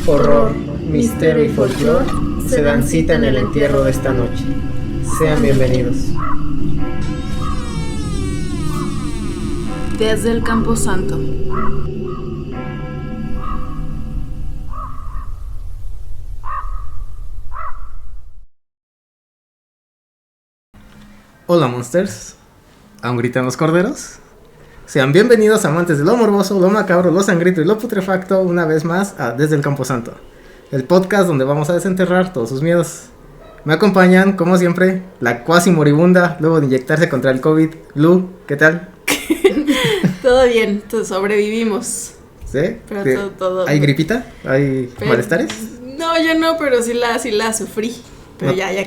Horror, misterio y folclore se dan cita en el entierro de esta noche. Sean bienvenidos. Desde el Camposanto. Hola monsters, ¿aún gritan los corderos? Sean bienvenidos amantes de lo morboso, lo macabro, lo sangrito y lo putrefacto una vez más a Desde el Camposanto, el podcast donde vamos a desenterrar todos sus miedos. Me acompañan, como siempre, la cuasi moribunda luego de inyectarse contra el COVID, Lu, ¿qué tal? Todo bien, sobrevivimos. ¿Sí? Pero todo ¿Hay gripita? ¿Hay malestares? No, yo no, pero sí la sufrí. Pero no, ya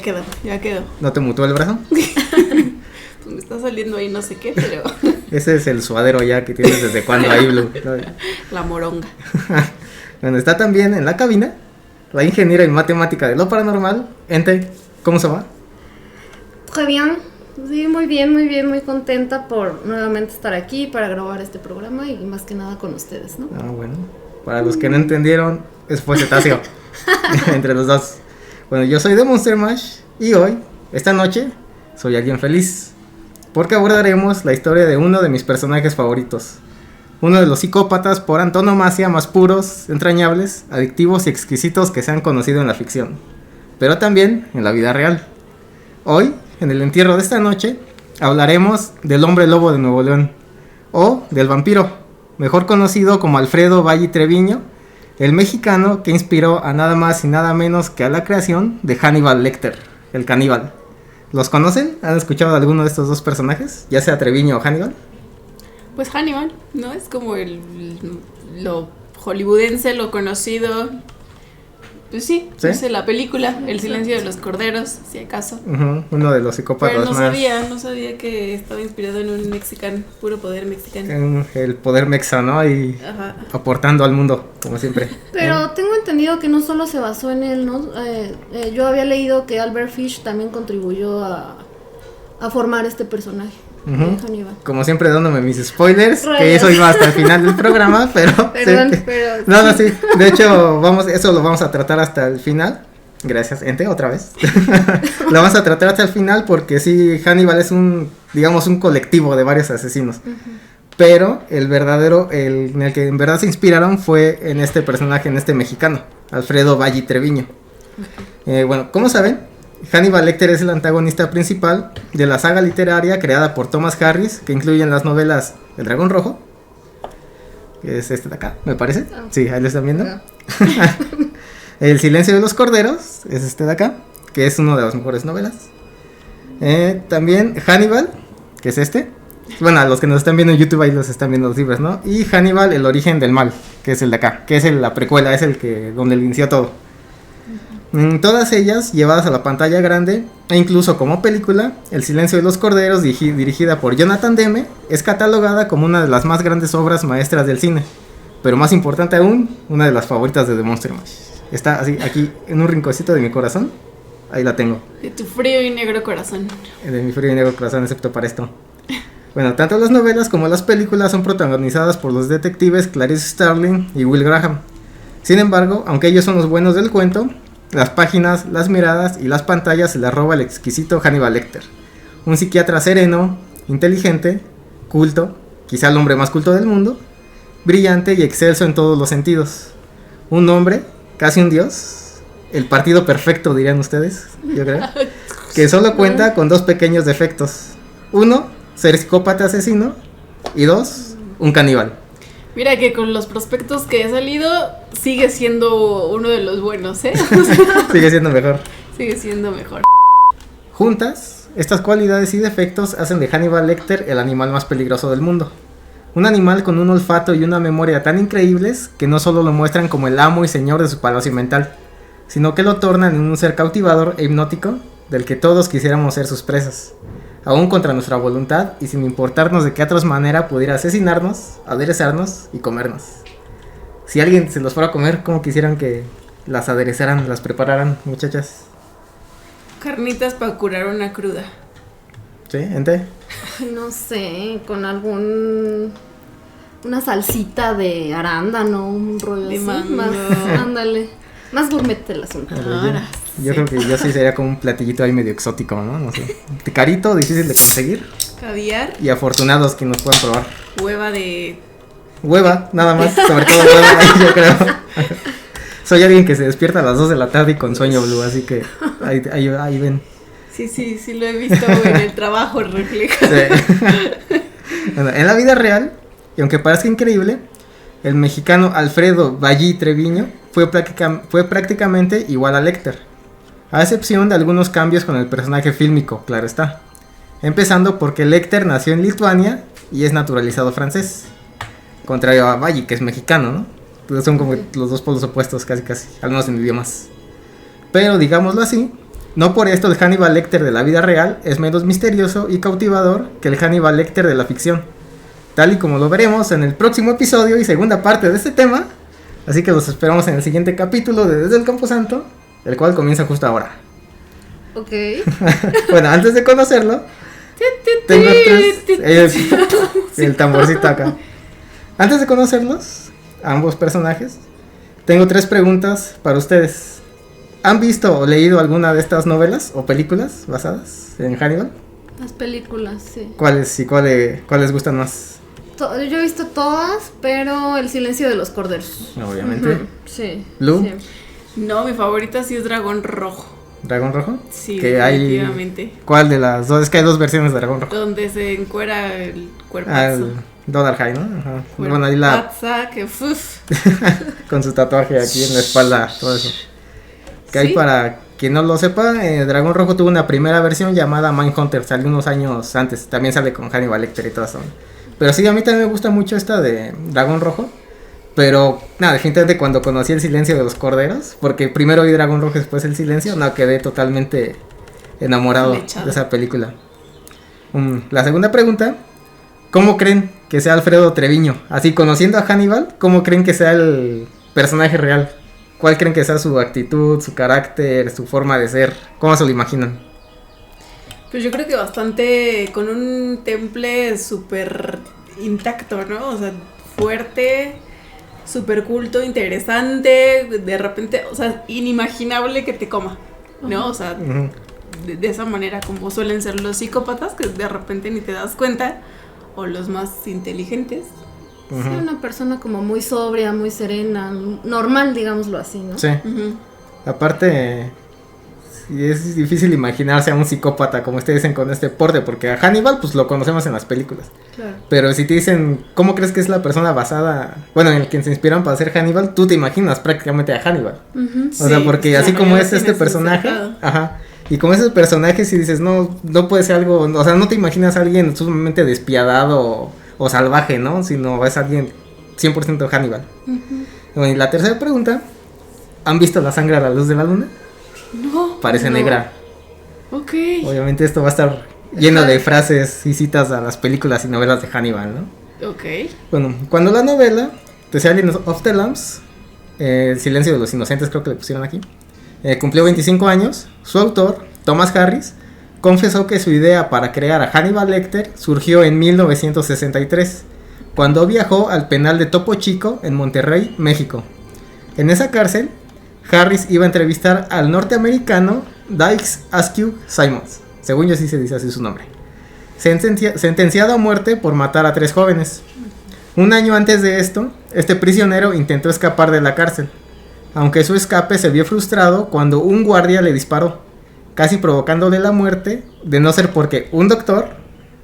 quedó. ¿No te mutó el brazo? Pues me está saliendo ahí no sé qué, pero... Ese es el suadero ya que tienes desde cuando ahí, Blue. La moronga. Bueno, está también en la cabina la ingeniera en matemática de lo paranormal, Ente, ¿cómo se va? Muy bien, sí, muy bien, muy contenta por nuevamente estar aquí para grabar este programa y más que nada con ustedes, ¿no? Ah, bueno, para los que no entendieron, fue cetáceo entre los dos. Bueno, yo soy de Monster Mash y hoy, esta noche, soy alguien feliz, porque abordaremos la historia de uno de mis personajes favoritos. Uno de los psicópatas por antonomasia más puros, entrañables, adictivos y exquisitos que se han conocido en la ficción, pero también en la vida real. Hoy, en el entierro de esta noche, hablaremos del hombre lobo de Nuevo León, o del vampiro, mejor conocido como Alfredo Valle Treviño, el mexicano que inspiró a nada más y nada menos que a la creación de Hannibal Lecter, el caníbal. ¿Los conocen? ¿Han escuchado de alguno de estos dos personajes? Ya sea Treviño o Hannibal. Pues Hannibal, ¿no? Es como lo hollywoodense, lo conocido. Pues sí, ¿sí? Es la película, El silencio de los corderos, si acaso. Uno de los psicópatas pero más... no sabía que estaba inspirado en un mexicano, puro poder mexicano. En el poder mexa, ¿no? Y aportando al mundo, como siempre. Pero tengo entendido que no solo se basó en él, ¿no? Yo había leído que Albert Fish también contribuyó a formar este personaje. Como siempre dándome mis spoilers, que eso iba hasta el final del programa, pero... Perdón, sí. pero... No, sí, de hecho, eso lo vamos a tratar hasta el final. Gracias, Ente, otra vez. Lo vamos a tratar hasta el final porque sí, Hannibal es un colectivo de varios asesinos. Pero el verdadero, en el que en verdad se inspiraron fue en este personaje, en este mexicano, Alfredo Valle Treviño. Bueno, como saben, Hannibal Lecter es el antagonista principal de la saga literaria creada por Thomas Harris, que incluyen las novelas El Dragón Rojo, que es este de acá, me parece. Sí, ahí lo están viendo. El silencio de los corderos, es este de acá, que es una de las mejores novelas. También Hannibal, que es este. Bueno, a los que nos están viendo en YouTube ahí los están viendo los libros, ¿no? Y Hannibal, el origen del mal, que es el de acá, que es la precuela, es el que donde inició todo. Todas ellas llevadas a la pantalla grande e incluso como película, El silencio de los corderos, dirigida por Jonathan Demme, es catalogada como una de las más grandes obras maestras del cine, pero más importante aún, una de las favoritas de The Monster Mash. Está así aquí en un rinconcito de mi corazón, ahí la tengo. De tu frío y negro corazón. De mi frío y negro corazón, excepto para esto. Bueno, tanto las novelas como las películas son protagonizadas por los detectives Clarice Starling y Will Graham. Sin embargo, aunque ellos son los buenos del cuento, las páginas, las miradas y las pantallas se las roba el exquisito Hannibal Lecter, un psiquiatra sereno, inteligente, culto, quizá el hombre más culto del mundo, brillante y excelso en todos los sentidos. Un hombre, casi un dios, el partido perfecto dirían ustedes, yo creo, que solo cuenta con dos pequeños defectos. Uno, ser psicópata asesino, y dos, un caníbal. Mira que con los prospectos que he salido, sigue siendo uno de los buenos, ¿eh? Sigue siendo mejor. Sigue siendo mejor. Juntas, estas cualidades y defectos hacen de Hannibal Lecter el animal más peligroso del mundo. Un animal con un olfato y una memoria tan increíbles que no solo lo muestran como el amo y señor de su palacio mental, sino que lo tornan en un ser cautivador e hipnótico del que todos quisiéramos ser sus presas, aún contra nuestra voluntad y sin importarnos de qué otra manera pudiera asesinarnos, aderezarnos y comernos. Si alguien se los fuera a comer, ¿cómo quisieran que las aderezaran, las prepararan, muchachas? Carnitas para curar una cruda. ¿Sí? ¿Ente? No sé, con algún una salsita de arándano, un rollo De así, mango. más, ándale, más gourmet el asunto. Ahora, Yo creo que yo sí sería como un platillito ahí medio exótico, ¿no? No sé. Carito, difícil de conseguir. caviar, Y afortunados que nos puedan probar. hueva de... Hueva, nada más, sobre todo hueva, yo creo. Soy alguien que se despierta a las 2 de la tarde y con sueño, Blue, así que ahí ven. Sí, lo he visto en el trabajo reflejado. Sí. Bueno, en la vida real, y aunque parezca increíble, el mexicano Alfredo Vallí Treviño fue prácticamente igual a Lecter, a excepción de algunos cambios con el personaje fílmico, claro está. Empezando porque Lecter nació en Lituania y es naturalizado francés, contrario a Vallí, que es mexicano, ¿no? Entonces son como los dos polos opuestos casi, al menos en idiomas. Pero digámoslo así, no por esto el Hannibal Lecter de la vida real es menos misterioso y cautivador que el Hannibal Lecter de la ficción, tal y como lo veremos en el próximo episodio y segunda parte de este tema. Así que los esperamos en el siguiente capítulo de Desde el Camposanto, el cual comienza justo ahora. Ok. Bueno, antes de conocerlo, tengo el tamborcito acá. Antes de conocerlos, a ambos personajes, tengo 3 preguntas para ustedes. ¿Han visto o leído alguna de estas novelas o películas basadas en Hannibal? Las películas, sí. ¿Cuáles y cuáles gustan más? Yo he visto todas, pero El silencio de los corderos. Obviamente. Ujú, sí. ¿Lu? Sí. No, mi favorita sí es Dragón Rojo. ¿Dragón Rojo? Sí, Que definitivamente. ¿Cuál de las dos? Es que hay 2 versiones de Dragón Rojo. Donde se encuera el cuerpo. Al Dollar High, ¿no? Ajá. Bueno, ahí Que uf. con su tatuaje aquí en la espalda, todo eso. Que ¿Sí? hay para quien no lo sepa, Dragón Rojo tuvo una primera versión llamada Mindhunter, salió unos años antes, también sale con Hannibal Lecter y todo eso. Pero sí, a mí también me gusta mucho esta de Dragón Rojo, pero nada, definitivamente cuando conocí El silencio de los corderos, porque primero vi Dragón Rojo y después El silencio, no, quedé totalmente enamorado Flechado. de esa película. La segunda pregunta, ¿cómo creen que sea Alfredo Treviño? Así, conociendo a Hannibal, ¿cómo creen que sea el personaje real? ¿Cuál creen que sea su actitud, su carácter, su forma de ser? ¿Cómo se lo imaginan? Pues yo creo que bastante con un temple súper intacto, ¿no? O sea, fuerte, súper culto, interesante, de repente, o sea, inimaginable que te coma, ¿no? O sea, Uh-huh. de esa manera como suelen ser los psicópatas, que de repente ni te das cuenta, o los más inteligentes. Uh-huh. Sí, una persona como muy sobria, muy serena, normal, digámoslo así, ¿no? Sí, Ujú. aparte, sí, es difícil imaginarse a un psicópata, como ustedes dicen, con este porte, porque a Hannibal pues lo conocemos en las películas. Claro. Pero si te dicen, ¿cómo crees que es la persona basada, bueno, en el que se inspiran para hacer Hannibal? Tú te imaginas prácticamente a Hannibal. Ujú. O sea, porque así como es este tiene personaje, sentido. ajá, y como ese personaje si dices, no puede ser algo, o sea, no te imaginas a alguien sumamente despiadado o salvaje, ¿no? Sino es alguien 100% Hannibal. Ujú. Bueno, y la tercera pregunta, ¿han visto La sangre a la luz de la luna? No. Parece No. negra. Ok. Obviamente esto va a estar lleno de frases y citas a las películas y novelas de Hannibal, ¿no? Ok. Bueno, cuando la novela The Silence of the Lambs, El silencio de los inocentes creo que le pusieron aquí, cumplió 25 años, su autor, Thomas Harris, confesó que su idea para crear a Hannibal Lecter surgió en 1963, cuando viajó al penal de Topo Chico en Monterrey, México. En esa cárcel, Harris iba a entrevistar al norteamericano Dykes Askew Simons, según yo sí se dice así su nombre, sentenciado a muerte por matar a 3 jóvenes. Un año antes de esto, este prisionero intentó escapar de la cárcel, aunque su escape se vio frustrado cuando un guardia le disparó, casi provocándole la muerte, de no ser porque un doctor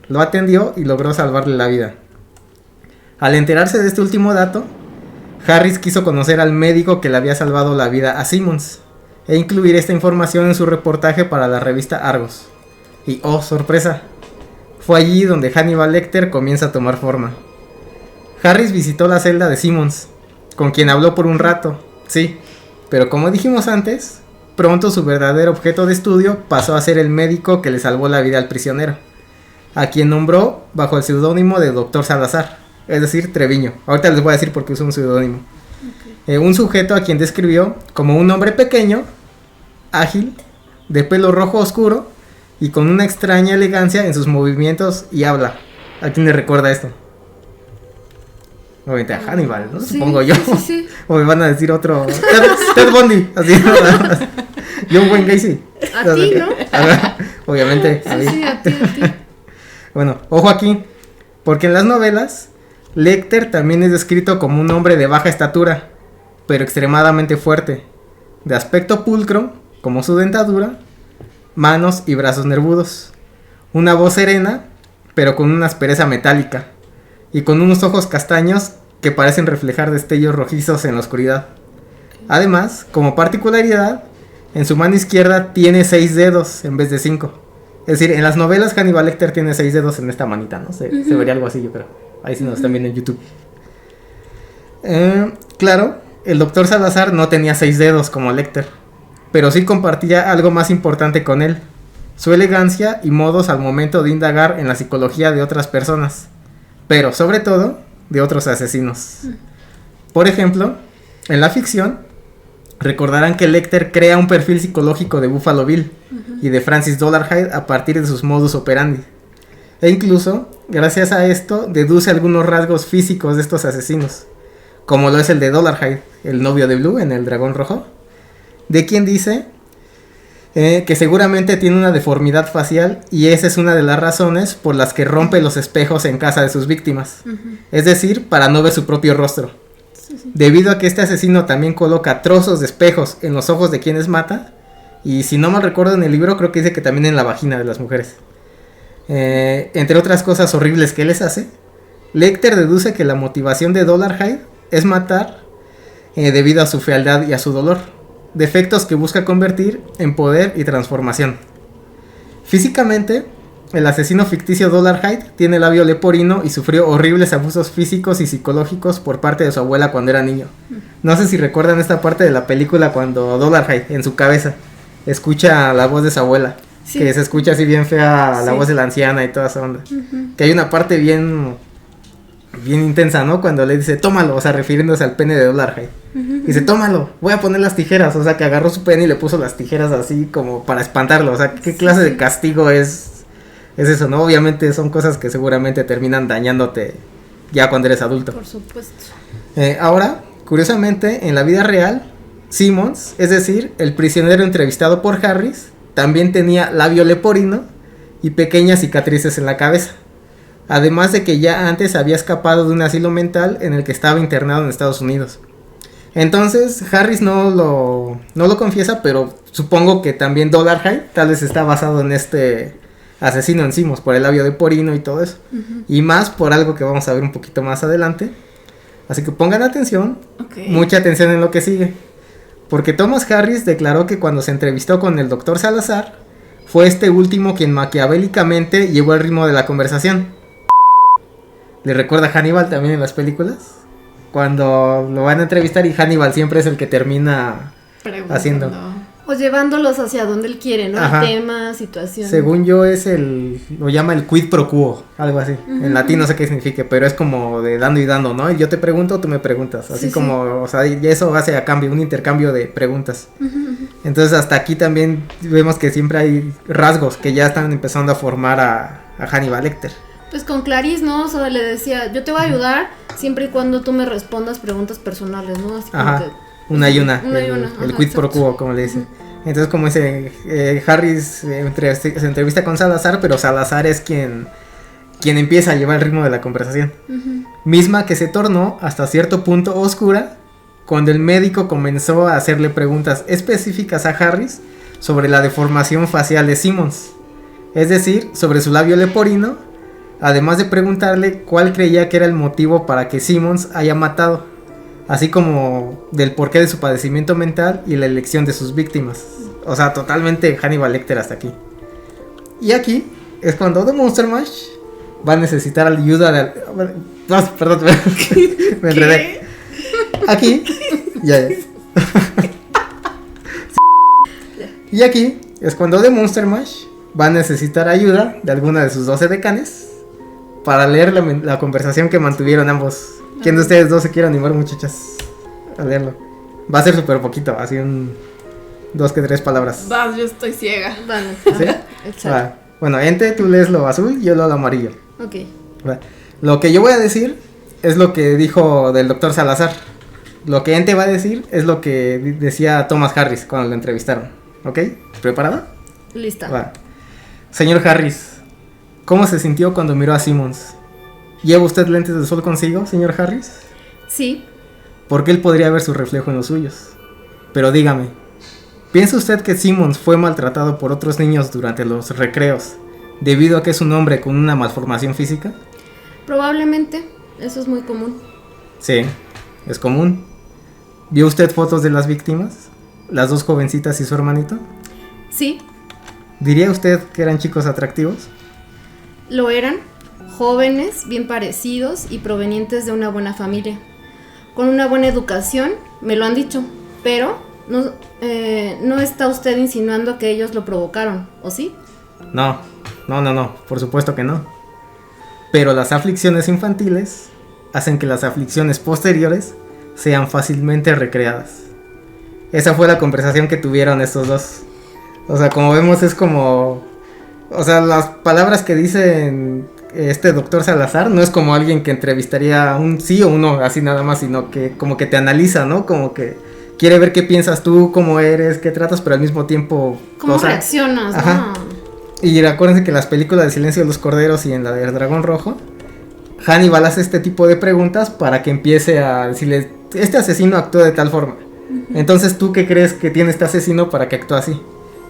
lo atendió y logró salvarle la vida. Al enterarse de este último dato, Harris quiso conocer al médico que le había salvado la vida a Simmons e incluir esta información en su reportaje para la revista Argos. Y oh, sorpresa, fue allí donde Hannibal Lecter comienza a tomar forma. Harris visitó la celda de Simmons, con quien habló por un rato, sí, pero como dijimos antes, pronto su verdadero objeto de estudio pasó a ser el médico que le salvó la vida al prisionero, a quien nombró bajo el seudónimo de Dr. Salazar, es decir, Treviño. Ahorita les voy a decir por qué usó un seudónimo. Un sujeto a quien describió como un hombre pequeño, ágil, de pelo rojo oscuro y con una extraña elegancia en sus movimientos y habla. ¿A quién le recuerda esto? Obviamente a Hannibal, ¿no? Sí, Supongo yo. Sí. O me van a decir otro. Ted Bundy. Así, ¿no? John Wayne Gacy. A ti, ¿no? Obviamente. A mí. Sí, a ti. Bueno, ojo aquí. Porque en las novelas, Lecter también es descrito como un hombre de baja estatura, pero extremadamente fuerte. De aspecto pulcro, como su dentadura, manos y brazos nervudos. Una voz serena, pero con una aspereza metálica. Y con unos ojos castaños que parecen reflejar destellos rojizos en la oscuridad. Además, como particularidad, en su mano izquierda tiene 6 dedos en vez de 5. Es decir, en las novelas Hannibal Lecter tiene 6 dedos en esta manita, ¿no? Se vería algo así, yo creo. Ahí sí nos están viendo en YouTube. Claro, el doctor Salazar no tenía 6 dedos como Lecter, pero sí compartía algo más importante con él: su elegancia y modos al momento de indagar en la psicología de otras personas, pero sobre todo de otros asesinos. Por ejemplo, en la ficción, recordarán que Lecter crea un perfil psicológico de Buffalo Bill y de Francis Dolarhyde a partir de sus modus operandi. E incluso, gracias a esto, deduce algunos rasgos físicos de estos asesinos, como lo es el de Dolarhyde, el novio de Blue en El Dragón Rojo, de quien dice que seguramente tiene una deformidad facial y esa es una de las razones por las que rompe los espejos en casa de sus víctimas. Es decir, para no ver su propio rostro. Debido a que este asesino también coloca trozos de espejos en los ojos de quienes mata, y si no mal recuerdo en el libro creo que dice que también en la vagina de las mujeres. Entre otras cosas horribles que él les hace, Lecter deduce que la motivación de Dolarhyde es matar debido a su fealdad y a su dolor, defectos que busca convertir en poder y transformación. Físicamente, el asesino ficticio Dolarhyde tiene labio leporino y sufrió horribles abusos físicos y psicológicos por parte de su abuela cuando era niño. No sé si recuerdan esta parte de la película cuando Dolarhyde, en su cabeza, escucha la voz de su abuela. Sí. Que se escucha así bien fea la voz de la anciana y toda esa onda. Que hay una parte bien intensa, ¿no? Cuando le dice, tómalo, o sea, refiriéndose al pene de Dolarhyde. Dice, tómalo, voy a poner las tijeras. O sea, que agarró su pene y le puso las tijeras así como para espantarlo. O sea, ¿qué clase de castigo es eso, no? Obviamente son cosas que seguramente terminan dañándote ya cuando eres adulto. Por supuesto. Ahora, curiosamente, en la vida real, Simmons, es decir, el prisionero entrevistado por Harris, también tenía labio leporino y pequeñas cicatrices en la cabeza. Además de que ya antes había escapado de un asilo mental en el que estaba internado en Estados Unidos. Entonces, Harris no lo confiesa, pero supongo que también Dolarhyde tal vez está basado en este asesino en Simmons, por el labio leporino y todo eso. Y más por algo que vamos a ver un poquito más adelante. Así que pongan atención, mucha atención en lo que sigue. Porque Thomas Harris declaró que cuando se entrevistó con el doctor Salazar, fue este último quien maquiavélicamente llevó el ritmo de la conversación. ¿Le recuerda a Hannibal también en las películas? Cuando lo van a entrevistar y Hannibal siempre es el que termina haciendo. O llevándolos hacia donde él quiere, ¿no? Ajá. Tema, situación. Según yo lo llama el quid pro quo, algo así. En latín no sé qué significa, pero es como de dando y dando, ¿no? Yo te pregunto, tú me preguntas. Así como, o sea, y eso hace a cambio, un intercambio de preguntas. Entonces hasta aquí también vemos que siempre hay rasgos que ya están empezando a formar a Hannibal Lecter. Pues con Clarice, ¿no? O sea, le decía, yo te voy a ayudar siempre y cuando tú me respondas preguntas personales, ¿no? Así como que... Una y una. Ajá, el quid pro quo, como le dicen. Entonces, como dice, Harris se entrevista con Salazar, pero Salazar es quien empieza a llevar el ritmo de la conversación. Misma que se tornó hasta cierto punto oscura cuando el médico comenzó a hacerle preguntas específicas a Harris sobre la deformación facial de Simmons. Es decir, sobre su labio leporino, además de preguntarle cuál creía que era el motivo para que Simmons haya matado, así como del porqué de su padecimiento mental y la elección de sus víctimas. O sea, totalmente Hannibal Lecter hasta aquí. Y aquí es cuando The Monster Mash va a necesitar ayuda de... No, perdón, me enredé. Aquí, ya. Y aquí es cuando The Monster Mash va a necesitar ayuda de alguna de sus 12 decanes para leer la conversación que mantuvieron ambos. ¿Quién de ustedes dos se quiere animar, muchachas, a leerlo? Va a ser súper poquito, así 2 que 3 palabras. Vas, yo estoy ciega. Vale. ¿Sí? Va. Bueno, Ente, tú lees lo azul y yo lo amarillo. Ok. Va. Lo que yo voy a decir es lo que dijo del doctor Salazar. Lo que Ente va a decir es lo que decía Thomas Harris cuando lo entrevistaron. ¿Ok? ¿Preparada? Lista. Va. Señor Harris, ¿cómo se sintió cuando miró a Simmons? ¿Lleva usted lentes de sol consigo, señor Harris? Sí. Porque él podría ver su reflejo en los suyos. Pero dígame, ¿piensa usted que Simmons fue maltratado por otros niños durante los recreos debido a que es un hombre con una malformación física? Probablemente. Eso es muy común. Sí, es común. ¿Vio usted fotos de las víctimas? ¿Las dos jovencitas y su hermanito? Sí. ¿Diría usted que eran chicos atractivos? Lo eran. Jóvenes, bien parecidos y provenientes de una buena familia. Con una buena educación, me lo han dicho. Pero no está usted insinuando que ellos lo provocaron, ¿o sí? No, por supuesto que no. Pero las aflicciones infantiles hacen que las aflicciones posteriores sean fácilmente recreadas. Esa fue la conversación que tuvieron estos dos. O sea, como vemos es como... O sea, las palabras que dicen este doctor Salazar no es como alguien que entrevistaría un sí o un no, así nada más, sino que como que te analiza, ¿no? Como que quiere ver qué piensas tú, cómo eres, qué tratas, pero al mismo tiempo... ¿Cómo reaccionas? Ajá. ¿No? Y acuérdense que en las películas de Silencio de los Corderos y en la del Dragón Rojo, Hannibal hace este tipo de preguntas para que empiece a decirle, este asesino actúa de tal forma. Entonces, ¿tú qué crees que tiene este asesino para que actúe así?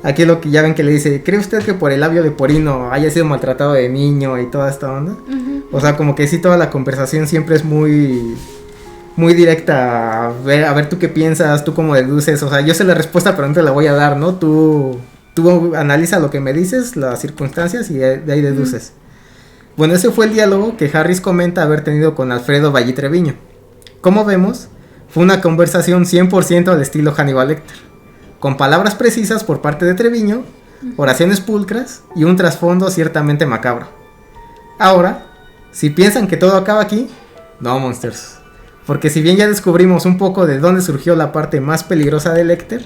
Aquí es lo que ya ven que le dice, ¿cree usted que por el labio leporino haya sido maltratado de niño y toda esta onda? O sea, como que sí, toda la conversación siempre es muy directa. A ver tú qué piensas, tú cómo deduces. O sea, yo sé la respuesta, pero no te la voy a dar, ¿no? Tú analiza lo que me dices, las circunstancias y de ahí deduces. Bueno, ese fue el diálogo que Harris comenta haber tenido con Alfredo Valle Treviño. Como vemos, fue una conversación 100% al estilo Hannibal Lecter, con palabras precisas por parte de Treviño, oraciones pulcras y un trasfondo ciertamente macabro. Ahora, si piensan que todo acaba aquí, no, monsters. Porque si bien ya descubrimos un poco de dónde surgió la parte más peligrosa de Lecter,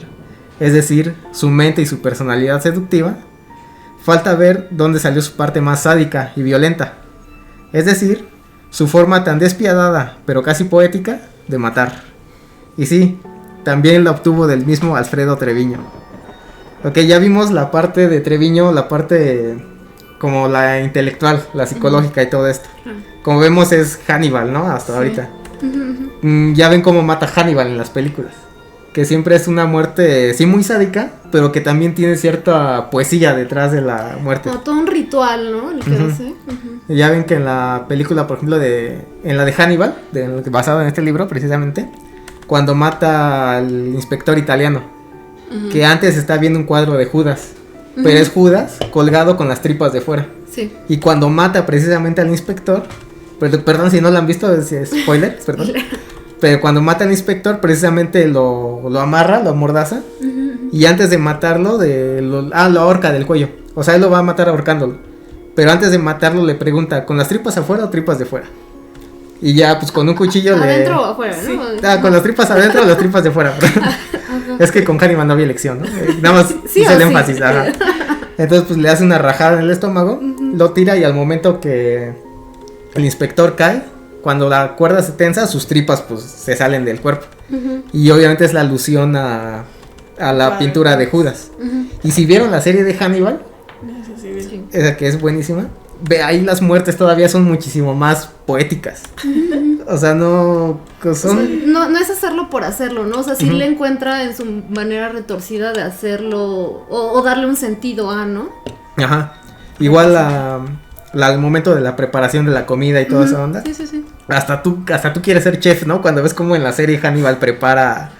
es decir, su mente y su personalidad seductiva, falta ver dónde salió su parte más sádica y violenta, es decir, su forma tan despiadada, pero casi poética, de matar. Y sí, también la obtuvo del mismo Alfredo Treviño. Ok, ya vimos la parte de Treviño, la parte como la intelectual, la psicológica y todo esto. Como vemos es Hannibal, ¿no? Hasta ahorita. Ya ven cómo mata Hannibal en las películas. Que siempre es una muerte, sí, muy sádica, pero que también tiene cierta poesía detrás de la muerte. Como todo un ritual, ¿no? El que hace. Ya ven que en la película, por ejemplo, en la de Hannibal, basado en este libro precisamente, cuando mata al inspector italiano, que antes está viendo un cuadro de Judas, pero es Judas colgado con las tripas de fuera. Sí. Y cuando mata precisamente al inspector, perdón si no lo han visto, es spoiler, perdón. Pero cuando mata al inspector, precisamente lo amarra, lo amordaza. Y antes de matarlo, lo ahorca del cuello. O sea, él lo va a matar ahorcándolo. Pero antes de matarlo le pregunta, ¿con las tripas afuera o tripas de fuera? Y ya, pues con un cuchillo ¿Adentro o afuera, no? Sí. Con las tripas adentro o las tripas de fuera. Es que con Hannibal no había elección, ¿no? Nada más sí hice el sí. énfasis. Ajá. Entonces, pues le hace una rajada en el estómago, lo tira y al momento que el inspector cae, cuando la cuerda se tensa, sus tripas pues se salen del cuerpo. Y obviamente es la alusión a la pintura de Judas. Y si vieron la serie de Hannibal, esa que es buenísima, ve ahí las muertes todavía son muchísimo más poéticas. O sea, no son... no es hacerlo por hacerlo, ¿no? O sea, sí le encuentra en su manera retorcida de hacerlo o darle un sentido a, ¿no? Ajá. Igual al momento de la preparación de la comida y toda esa onda. Sí. Hasta tú quieres ser chef, ¿no? Cuando ves como en la serie Hannibal prepara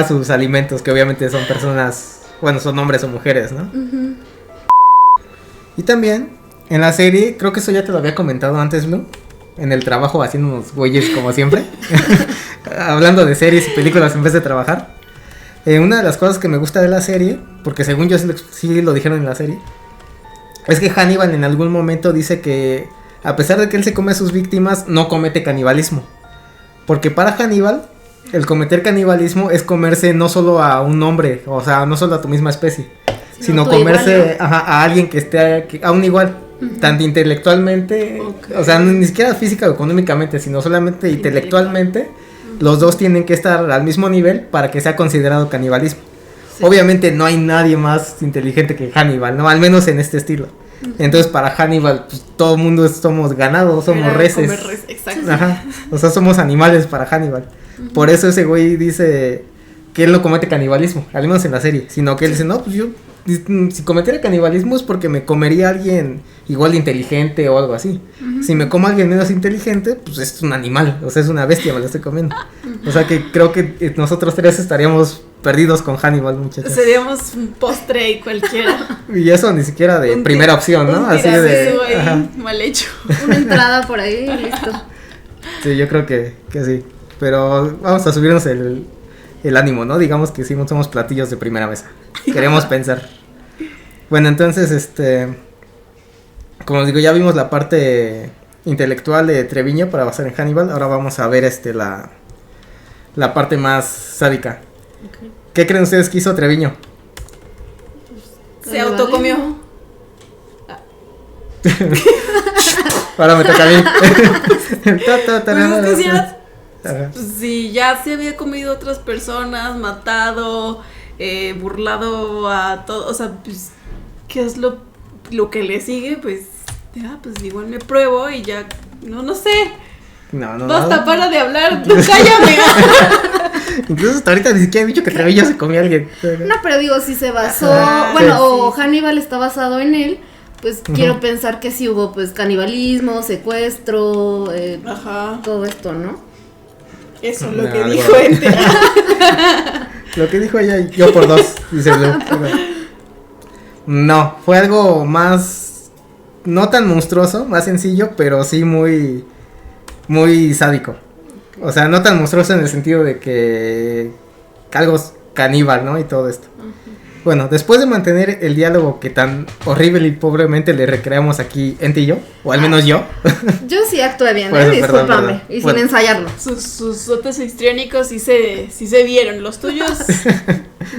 sus alimentos, que obviamente son personas, bueno, son hombres o mujeres, ¿no? Y también en la serie, creo que eso ya te lo había comentado antes, Blue, en el trabajo haciendo unos güeyes como siempre, hablando de series y películas en vez de trabajar. Una de las cosas que me gusta de la serie, porque según yo sí lo dijeron en la serie, es que Hannibal en algún momento dice que a pesar de que él se come a sus víctimas, no comete canibalismo. Porque para Hannibal, el cometer canibalismo es comerse no solo a un hombre, o sea, no solo a tu misma especie, sino comerse igual, ¿no? A alguien que esté a un igual. tanto intelectualmente, o sea, ni siquiera física o económicamente, sino solamente intelectualmente, los dos tienen que estar al mismo nivel para que sea considerado canibalismo. Sí. Obviamente no hay nadie más inteligente que Hannibal, ¿no? Al menos en este estilo. Entonces para Hannibal, pues todo el mundo somos ganados, somos reses. Exacto. Ajá. O sea, somos animales para Hannibal. Por eso ese güey dice que él no comete canibalismo, al menos en la serie, sino que él dice, no, pues yo, si cometiera canibalismo es porque me comería a alguien igual de inteligente o algo así. Si me como a alguien menos inteligente, pues es un animal, o sea, es una bestia, me lo estoy comiendo. O sea que creo que nosotros tres estaríamos perdidos con Hannibal, muchachos. Seríamos un postre y cualquiera. Y eso ni siquiera de primera opción, ¿no? Así de ahí, mal hecho. Una entrada por ahí y listo. Sí, yo creo que sí. Pero vamos a subirnos el ánimo, ¿no? Digamos que sí, somos platillos de primera mesa. Queremos pensar. Bueno, entonces, como os digo, ya vimos la parte intelectual de Treviño para basar en Hannibal. Ahora vamos a ver la parte más sádica. Okay. ¿Qué creen ustedes que hizo Treviño? Se autocomió. Ahora me toca a mí. Si ya se había comido a otras personas, matado, burlado a todo, o sea, pues, ¿qué es lo que le sigue? Pues, pues igual me pruebo y ya, no sé. No. Basta, para de hablar, tú cállame. Incluso hasta ahorita ni siquiera he dicho que Treviño se comió a alguien. No, pero digo, si se basó, o Hannibal está basado en él, pues quiero pensar que sí hubo, pues, canibalismo, secuestro, todo esto, ¿no? Eso es lo que dijo Ente. Lo que dijo ella, yo por dos, dice Blue. No, fue algo más, no tan monstruoso, más sencillo, pero sí muy, muy sádico. O sea, no tan monstruoso en el sentido de que algo caníbal, ¿no? Y todo esto. Bueno, después de mantener el diálogo que tan horrible y pobremente le recreamos aquí Ente y yo, o al menos yo. Yo sí actué bien, discúlpame, perdón. Y sin ensayarlo. Sus dotes histriónicos sí se vieron, los tuyos.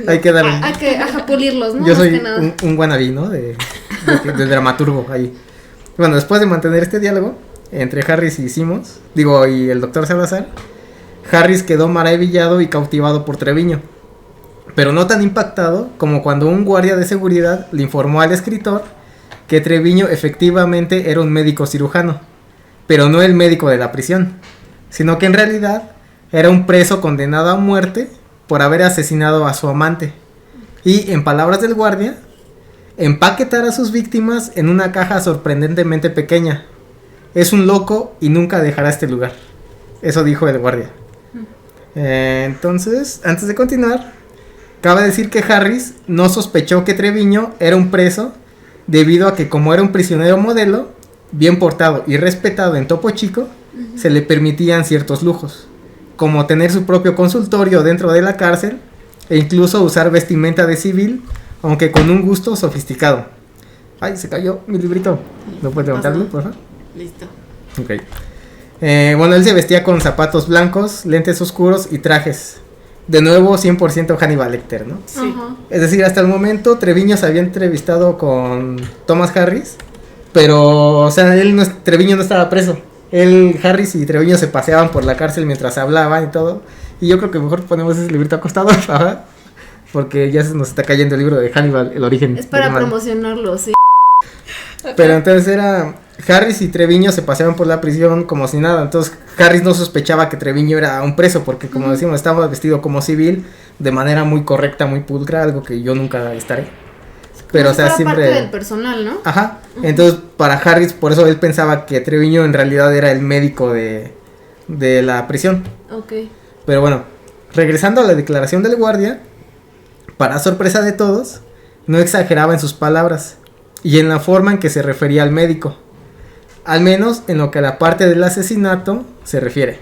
No. Hay que dar hay que pulirlos, ¿no? Yo soy un wannabe, ¿no? De dramaturgo ahí. Bueno, después de mantener este diálogo entre Harris y Simmons, y el doctor Salazar, Harris quedó maravillado y cautivado por Treviño, pero no tan impactado como cuando un guardia de seguridad le informó al escritor que Treviño efectivamente era un médico cirujano, pero no el médico de la prisión, sino que en realidad era un preso condenado a muerte por haber asesinado a su amante, y en palabras del guardia, empaquetar a sus víctimas en una caja sorprendentemente pequeña. Es un loco y nunca dejará este lugar. Eso dijo el guardia. Entonces, antes de continuar, cabe decir que Harris no sospechó que Treviño era un preso debido a que, como era un prisionero modelo, bien portado y respetado en Topo Chico, se le permitían ciertos lujos, como tener su propio consultorio dentro de la cárcel e incluso usar vestimenta de civil, aunque con un gusto sofisticado. Ay, se cayó mi librito. ¿No puedes levantarlo, por favor? Listo. Ok. Bueno, él se vestía con zapatos blancos, lentes oscuros y trajes. De nuevo, 100% Hannibal Lecter, ¿no? Sí. Es decir, hasta el momento Treviño se había entrevistado con Thomas Harris, pero, o sea, Treviño no estaba preso. Harris y Treviño se paseaban por la cárcel mientras hablaban y todo. Y yo creo que mejor ponemos ese librito acostado, ¿verdad? Porque ya se nos está cayendo el libro de Hannibal, el origen. Es para promocionarlo, sí. Pero entonces Harris y Treviño se paseaban por la prisión como si nada. Entonces Harris no sospechaba que Treviño era un preso, porque como decimos, estaba vestido como civil de manera muy correcta, muy pulcra, algo que yo nunca estaré. Pero, o sea, siempre parte del personal, ¿no? Ajá. Entonces, para Harris, por eso él pensaba que Treviño en realidad era el médico de la prisión. Ok. Pero bueno, regresando a la declaración del guardia, para sorpresa de todos, no exageraba en sus palabras y en la forma en que se refería al médico, al menos en lo que a la parte del asesinato se refiere.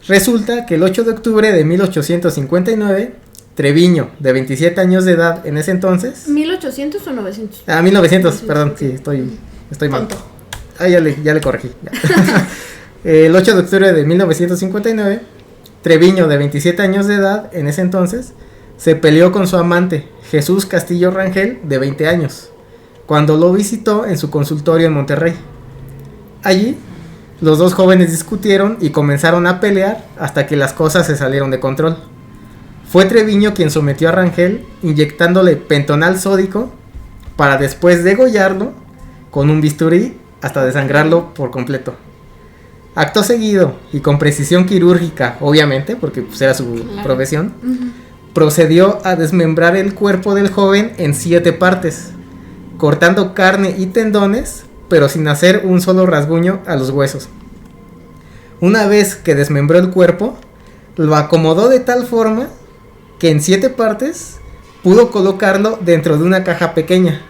Resulta que el 8 de octubre de 1859, Treviño, de 27 años de edad en ese entonces... ¿1800 o 900? 1900, perdón, sí, estoy mal. Ya le corregí. Ya. El 8 de octubre de 1959, Treviño, de 27 años de edad en ese entonces, se peleó con su amante, Jesús Castillo Rangel, de 20 años. cuando lo visitó en su consultorio en Monterrey. Allí, los dos jóvenes discutieron y comenzaron a pelear hasta que las cosas se salieron de control. Fue Treviño quien sometió a Rangel inyectándole pentonal sódico para después degollarlo con un bisturí hasta desangrarlo por completo. Acto seguido y con precisión quirúrgica, obviamente, porque pues era su profesión, procedió a desmembrar el cuerpo del joven en 7 partes, cortando carne y tendones, pero sin hacer un solo rasguño a los huesos. Una vez que desmembró el cuerpo, lo acomodó de tal forma que en 7 partes pudo colocarlo dentro de una caja pequeña.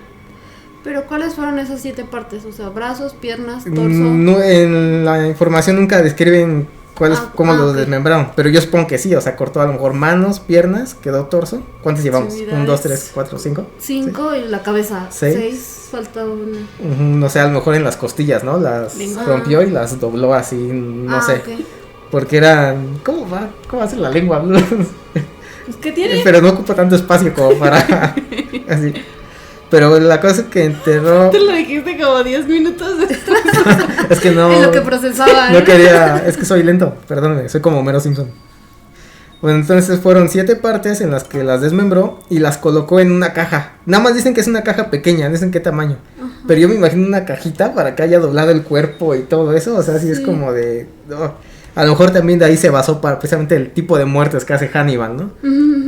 ¿Pero cuáles fueron esas 7 partes? O sea, brazos, piernas, torso. No, en la información nunca describen cómo lo desmembraron, pero yo supongo que sí, o sea, cortó a lo mejor manos, piernas, quedó torso. ¿Cuántos llevamos? 1, 2, 3, 4, 5. 5 ¿sí? Y la cabeza. 6. Falta una. No sé, a lo mejor en las costillas, ¿no? Las rompió y las dobló así, no sé. Okay. Porque eran... ¿Cómo va a ser la lengua? Pues, ¿qué tiene? Pero no ocupa tanto espacio como para... así. Pero la cosa es que enterró... Te lo dijiste como 10 minutos después. Es que no... En lo que procesaba. No quería... Es que soy lento, perdóname, soy como Homero Simpson. Bueno, entonces fueron 7 partes en las que las desmembró y las colocó en una caja. Nada más dicen que es una caja pequeña, no dicen qué tamaño. Pero yo me imagino una cajita para que haya doblado el cuerpo y todo eso. O sea, sí es como de... A lo mejor también de ahí se basó para precisamente el tipo de muertes que hace Hannibal, ¿no?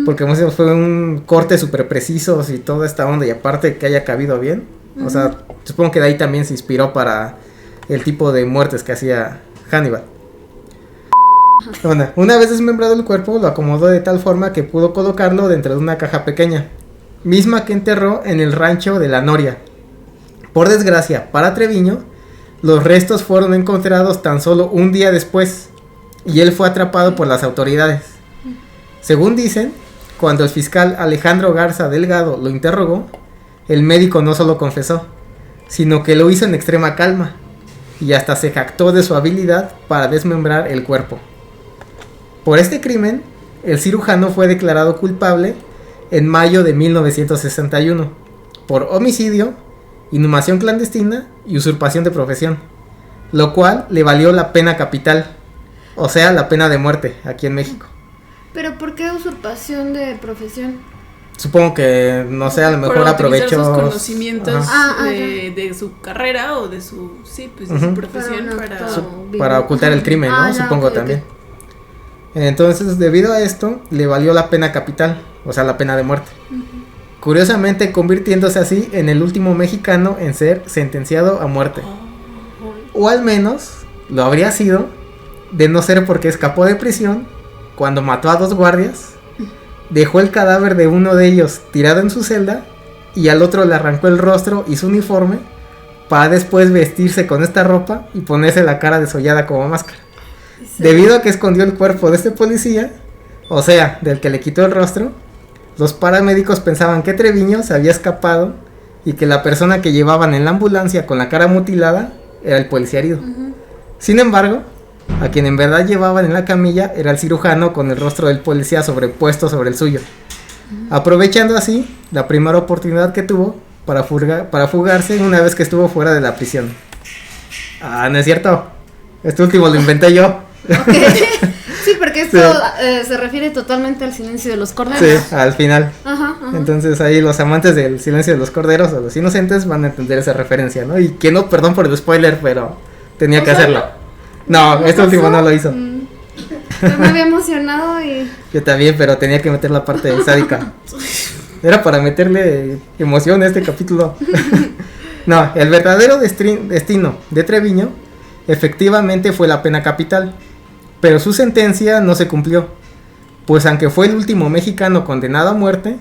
Porque como decimos, fue un corte súper preciso y toda esta onda, y aparte que haya cabido bien. O sea, supongo que de ahí también se inspiró para el tipo de muertes que hacía Hannibal. Bueno, una vez desmembrado el cuerpo, lo acomodó de tal forma que pudo colocarlo dentro de una caja pequeña, misma que enterró en el rancho de La Noria. Por desgracia, para Treviño, los restos fueron encontrados tan solo un día después, y él fue atrapado por las autoridades. Según dicen, cuando el fiscal Alejandro Garza Delgado lo interrogó, el médico no solo confesó, sino que lo hizo en extrema calma, y hasta se jactó de su habilidad para desmembrar el cuerpo. Por este crimen, el cirujano fue declarado culpable en mayo de 1961, por homicidio, inhumación clandestina y usurpación de profesión, lo cual le valió la pena capital, o sea, la pena de muerte aquí en México. ¿Pero por qué usurpación de profesión? Supongo que, no sé, a lo mejor aprovechó sus conocimientos de su carrera o de su, de su profesión para ocultar el crimen, ¿no? Supongo también. Entonces, debido a esto, le valió la pena capital, o sea, la pena de muerte. Curiosamente, convirtiéndose así en el último mexicano en ser sentenciado a muerte. O al menos, lo habría sido, de no ser porque escapó de prisión cuando mató a 2 guardias, dejó el cadáver de uno de ellos tirado en su celda y al otro le arrancó el rostro y su uniforme para después vestirse con esta ropa y ponerse la cara desollada como máscara. Sí. Debido a que escondió el cuerpo de este policía, o sea, del que le quitó el rostro, los paramédicos pensaban que Treviño se había escapado y que la persona que llevaban en la ambulancia con la cara mutilada era el policía herido. Sin embargo, a quien en verdad llevaban en la camilla era el cirujano con el rostro del policía sobrepuesto sobre el suyo, aprovechando así la primera oportunidad que tuvo para fugarse una vez que estuvo fuera de la prisión. Ah, no es cierto, este último lo inventé yo. Okay. Sí, porque esto se refiere totalmente al silencio de los corderos. Sí, al final. Ajá. Entonces ahí los amantes del silencio de los corderos o los inocentes van a entender esa referencia, ¿no? Y que no, perdón por el spoiler, pero tenía que hacerlo. No, este último no lo hizo. Yo me había emocionado y... Yo también, pero tenía que meter la parte sádica. Era para meterle emoción a este capítulo. No, el verdadero destino de Treviño efectivamente fue la pena capital, pero su sentencia no se cumplió, pues aunque fue el último mexicano condenado a muerte,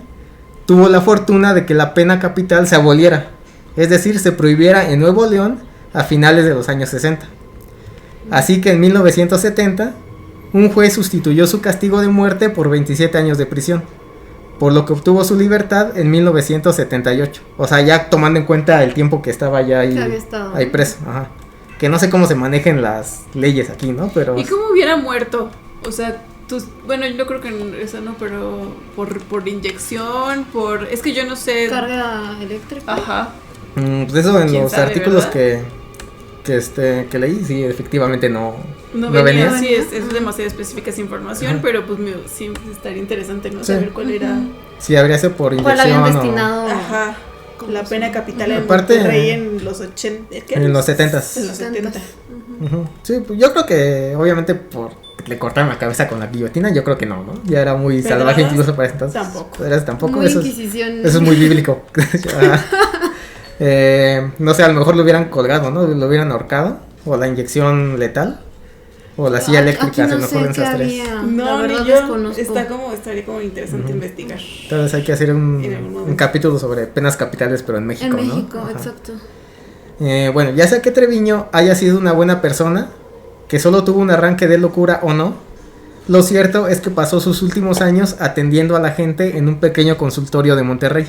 tuvo la fortuna de que la pena capital se aboliera, es decir, se prohibiera en Nuevo León a finales de los años 60. Así que en 1970, un juez sustituyó su castigo de muerte por 27 años de prisión, por lo que obtuvo su libertad en 1978. O sea, ya tomando en cuenta el tiempo que estaba ya ahí preso. Ajá. Que no sé cómo se manejen las leyes aquí, ¿no? Pero... ¿Y cómo hubiera muerto? O sea, bueno, yo creo que eso no, pero por inyección, es que yo no sé... Carga eléctrica. Ajá. Pues eso en ¿Quién los sabe, artículos verdad? que leí, sí, efectivamente no venía. Sí, es demasiado específica esa información, Ajá. pero pues sí estaría interesante, ¿no? Sí. Saber cuál era. Sí, habría sido por ¿Cuál habían inyección o destinado? Ajá. La pena capital en Aparte, Monterrey en los 80. ¿qué? en los 70s. En los 70. Ujú. Sí, pues yo creo que obviamente por le cortaron la cabeza con la guillotina, yo creo que no, ¿no? Ya era muy Pedradas, salvaje incluso para entonces. tampoco. Pedradas tampoco, Muy eso es, Inquisición. eso es muy bíblico. No sé, a lo mejor lo hubieran colgado, ¿no? Lo hubieran ahorcado, o la inyección letal, o la silla eléctrica, Aquí se no me sé ocurren qué esas tres. había. No, La verdad ni yo. desconozco. Estaría como interesante investigar. Entonces hay que hacer En un algún momento. capítulo sobre penas capitales, pero en México, En ¿no? México, Ajá. exacto. Bueno, ya sea que Treviño haya sido una buena persona, que solo tuvo un arranque de locura o no, lo cierto es que pasó sus últimos años atendiendo a la gente en un pequeño consultorio de Monterrey.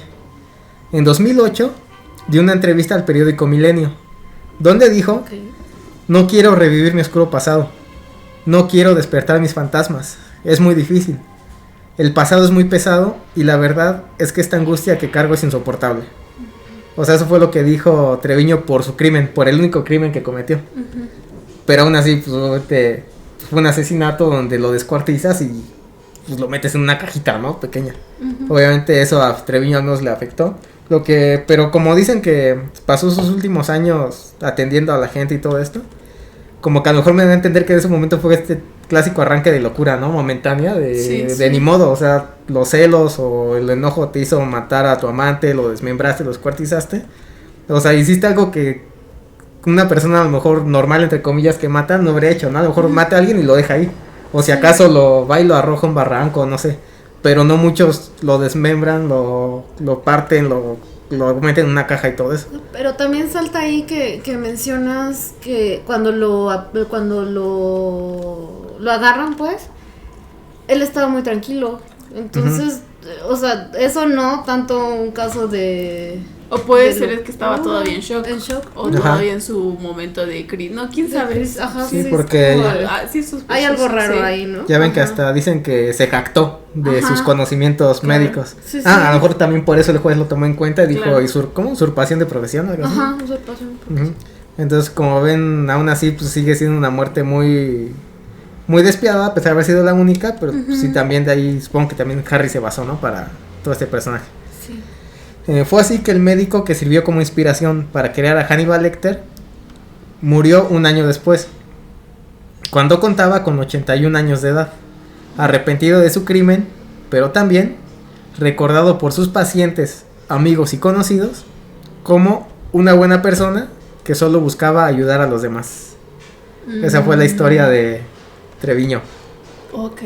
En 2008 dio una entrevista al periódico Milenio, donde dijo: Ok. no quiero revivir mi oscuro pasado, no quiero despertar mis fantasmas, es muy difícil. El pasado es muy pesado y la verdad es que esta angustia que cargo es insoportable. O sea, eso fue lo que dijo Treviño por su crimen, por el único crimen que cometió. Ujú. Pero aún así, pues obviamente, fue un asesinato donde lo descuartizas y pues lo metes en una cajita, ¿no? Pequeña. Ujú. Obviamente eso a Treviño no le afectó. Pero como dicen que pasó sus últimos años atendiendo a la gente y todo esto, como que a lo mejor me da a entender que en ese momento fue este clásico arranque de locura, ¿no? Momentánea, de ni modo, o sea, los celos o el enojo te hizo matar a tu amante, lo desmembraste, lo descuartizaste. O sea, hiciste algo que una persona a lo mejor normal, entre comillas, que mata, no habría hecho, ¿no? A lo mejor mata a alguien y lo deja ahí. O si acaso lo va y lo arroja a un barranco, no sé. Pero no muchos lo desmembran, lo parten, lo meten en una caja y todo eso. Pero también salta ahí que mencionas que cuando lo agarran, pues, él estaba muy tranquilo. Entonces, o sea, eso no tanto un caso de... O puede de ser lo- que estaba todavía en shock. En shock. O Ajá. todavía en su momento de crisis. No, quién sabe. Ajá, Sí, es porque- como- Sí, es sospechoso, hay algo raro sí. ahí, ¿no? Ya ven que Ajá. hasta dicen que se jactó de Ajá. sus conocimientos Claro. médicos. Sí, sí. A lo mejor también por eso el juez lo tomó en cuenta y dijo, Claro. ¿cómo? ¿Usurpación de profesión? Algo así. Ajá, usurpación. Ujú. Entonces, como ven, aún así, pues sigue siendo una muerte muy muy despiadada, a pesar de haber sido la única, pero pues, sí, también de ahí, supongo que también Harry se basó, ¿no? Para todo este personaje. Sí. Fue así que el médico que sirvió como inspiración para crear a Hannibal Lecter murió un año después, cuando contaba con 81 años de edad, arrepentido de su crimen, pero también recordado por sus pacientes, amigos y conocidos como una buena persona que solo buscaba ayudar a los demás. Esa fue la historia de Treviño. Ok.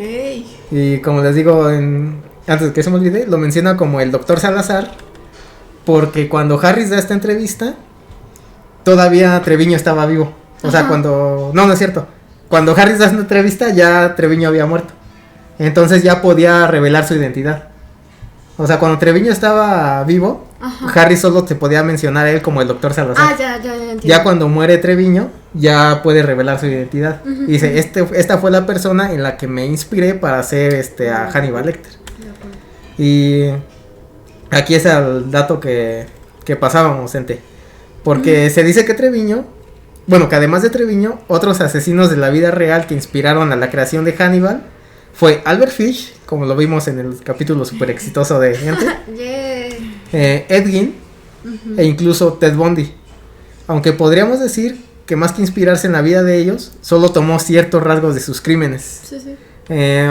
Y como les digo, antes de que se me olvide, lo menciona como el doctor Salazar, porque cuando Harris da esta entrevista, todavía Treviño estaba vivo. O sea, Ajá. cuando... No, no es cierto. Cuando Harris da esta entrevista, ya Treviño había muerto. Entonces ya podía revelar su identidad. O sea, cuando Treviño estaba vivo, Ajá. Harris solo se podía mencionar a él como el doctor Salazar. Ah, ya entiendo. Ya cuando muere Treviño, ya puede revelar su identidad. Ujú, Y dice, ujú. esta fue la persona en la que me inspiré para hacer a Hannibal Lecter. De acuerdo. Y aquí es el dato que pasábamos, gente. Porque se dice que Treviño, bueno, que además de Treviño, otros asesinos de la vida real que inspiraron a la creación de Hannibal fue Albert Fish, como lo vimos en el capítulo súper exitoso de Ente, Yeah. Ed Gein e incluso Ted Bundy. Aunque podríamos decir que más que inspirarse en la vida de ellos, solo tomó ciertos rasgos de sus crímenes. Sí, sí.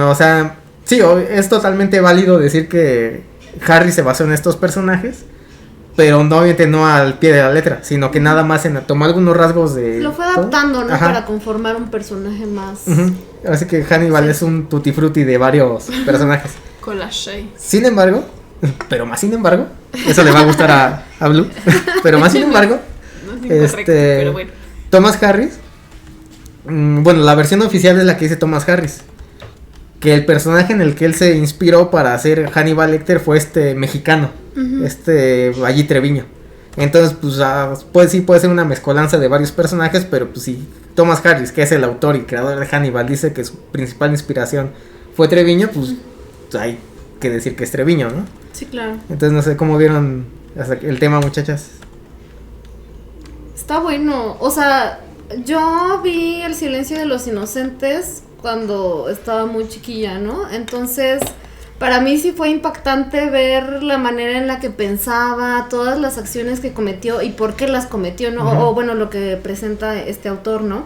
O sea, sí, es totalmente válido decir que Harry se basó en estos personajes, pero no, obviamente no al pie de la letra, sino que nada más tomó algunos rasgos de... Lo fue todo. adaptando, ¿no? Ajá. Para conformar un personaje más. Ujú. Así que Hannibal es un tutti frutti de varios personajes. Collage. Sin embargo, pero más sin embargo, eso le va a gustar a Blue, pero más sin embargo, No es incorrecto, pero bueno. Thomas Harris, bueno, la versión oficial es la que dice Thomas Harris, que el personaje en el que él se inspiró para hacer Hannibal Lecter fue este mexicano, Ujú. Allí Treviño. Entonces, pues sí puede ser una mezcolanza de varios personajes, pero pues si Thomas Harris, que es el autor y creador de Hannibal, dice que su principal inspiración fue Treviño, pues hay que decir que es Treviño, ¿no? Sí, claro. Entonces no sé cómo vieron el tema, muchachas. Está bueno, o sea, yo vi El silencio de los inocentes cuando estaba muy chiquilla, ¿no? Entonces, para mí sí fue impactante ver la manera en la que pensaba, todas las acciones que cometió y por qué las cometió, ¿no? Uh-huh. O bueno, lo que presenta este autor, ¿no?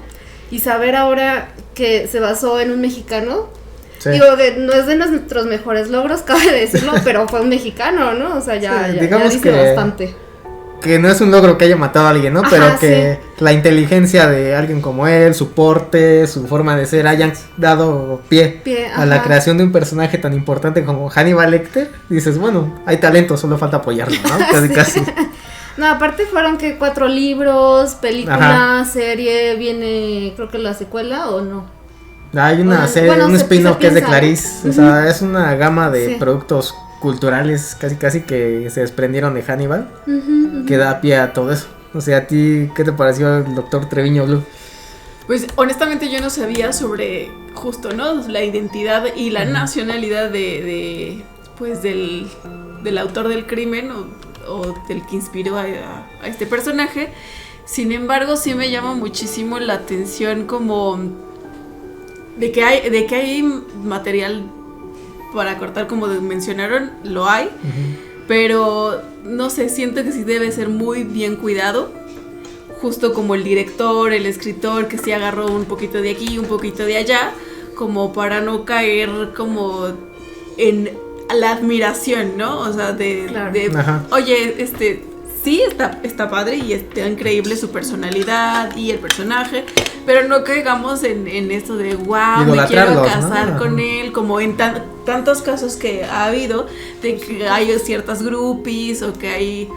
Y saber ahora que se basó en un mexicano, sí. Digo que no es de nuestros mejores logros, cabe decirlo, pero fue un mexicano, ¿no? O sea, ya dice bastante. Que no es un logro que haya matado a alguien, ¿no? Ajá, pero que sí. La inteligencia de alguien como él, su porte, su forma de ser, hayan dado pie a la creación de un personaje tan importante como Hannibal Lecter. Dices, bueno, hay talento, solo falta apoyarlo, ¿no? Casi, casi. No, aparte fueron que 4 libros, película, serie, viene creo que la secuela o no. Hay una serie, un spin-off que es de Clarice, o sea, es una gama de productos culturales casi que se desprendieron de Hannibal, que da pie a todo eso. O sea, ¿a ti qué te pareció el Dr. Treviño Blue? Pues honestamente yo no sabía sobre justo, ¿no? La identidad y la nacionalidad pues del autor del crimen o del que inspiró a este personaje. Sin embargo, sí me llama muchísimo la atención como de que hay material para cortar, como mencionaron, lo hay, pero no sé, siento que sí debe ser muy bien cuidado, justo como el director, el escritor, que sí agarró un poquito de aquí, un poquito de allá, como para no caer como en la admiración, ¿no? O sea, oye, sí, está padre y está increíble su personalidad y el personaje, pero no caigamos en esto de wow, me quiero casar con él, como en tantos casos que ha habido, de que hay ciertas groupies o que hay